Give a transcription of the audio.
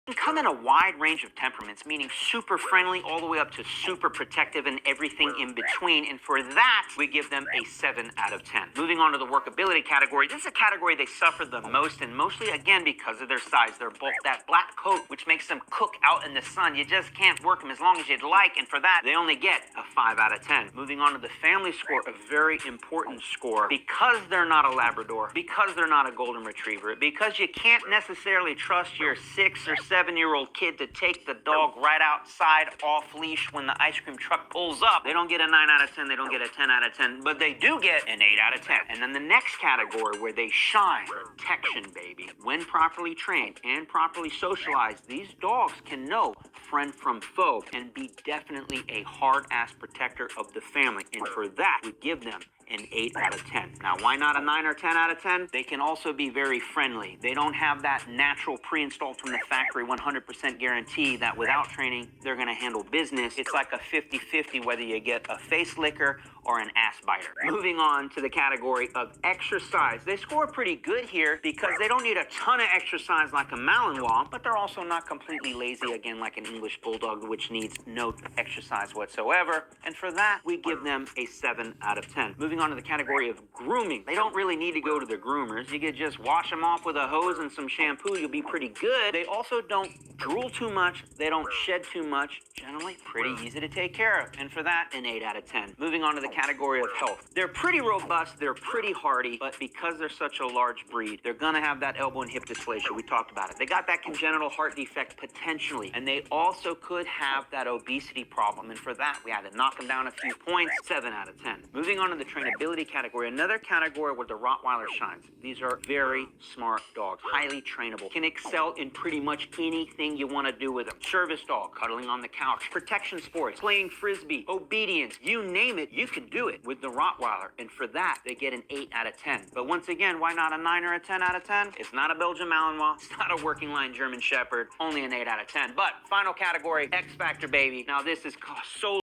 Can come in a wide range of temperaments, meaning super friendly all the way up to super protective and everything in between. And for that, we give them a 7 out of 10. Moving on to the workability category, this is a category they suffer the most, and mostly, again, because of their size. They're both that black coat, which makes them cook out in the sun. You just can't work them as long as you'd like, and for that, they only get a 5 out of 10. Moving on to the family score, a very important score. Because they're not a Labrador, because they're not a Golden Retriever, because you can't necessarily trust your 6 or 7-year-old kid to take the dog right outside off leash when the ice cream truck pulls up, they don't get a 9 out of 10, they don't get a 10 out of 10, but they do get an 8 out of 10. And then the next category where they shine, protection, baby. When properly trained and properly socialized, these dogs can know friend from foe and be definitely a hard-ass protector of the family. And for that, we give them an 8 out of 10. Now, why not a 9 or 10 out of 10? They can also be very friendly. They don't have that natural pre-installed from the factory 100% guarantee that without training, they're going to handle business. It's like a 50-50 whether you get a face licker or an ass biter. Moving on to the category of exercise. They score pretty good here because they don't need a ton of exercise like a Malinois, but they're also not completely lazy, again, like an English Bulldog, which needs no exercise whatsoever. And for that, we give them a 7 out of 10. Moving on to the category of grooming. They don't really need to go to the groomers. You could just wash them off with a hose and some shampoo. You'll be pretty good. They also don't drool too much. They don't shed too much. Generally pretty easy to take care of. And for that, an 8 out of 10. Moving on to the category of health. They're pretty robust. They're pretty hardy, but because they're such a large breed, they're going to have that elbow and hip dysplasia. We talked about it. They got that congenital heart defect potentially, and they also could have that obesity problem. And for that, we had to knock them down a few points, 7 out of 10. Moving on to the trainability category, another category where the Rottweiler shines. These are very smart dogs, highly trainable, can excel in pretty much anything you want to do with them. Service dog, cuddling on the couch, protection sports, playing frisbee, obedience, you name it, you can do it with the Rottweiler. And for that, they get an 8 out of 10. But once again, why not a 9 or a 10 out of 10? It's not a Belgian Malinois. It's not a working line German Shepherd. Only an 8 out of 10. But final category, X Factor, baby. Now this is so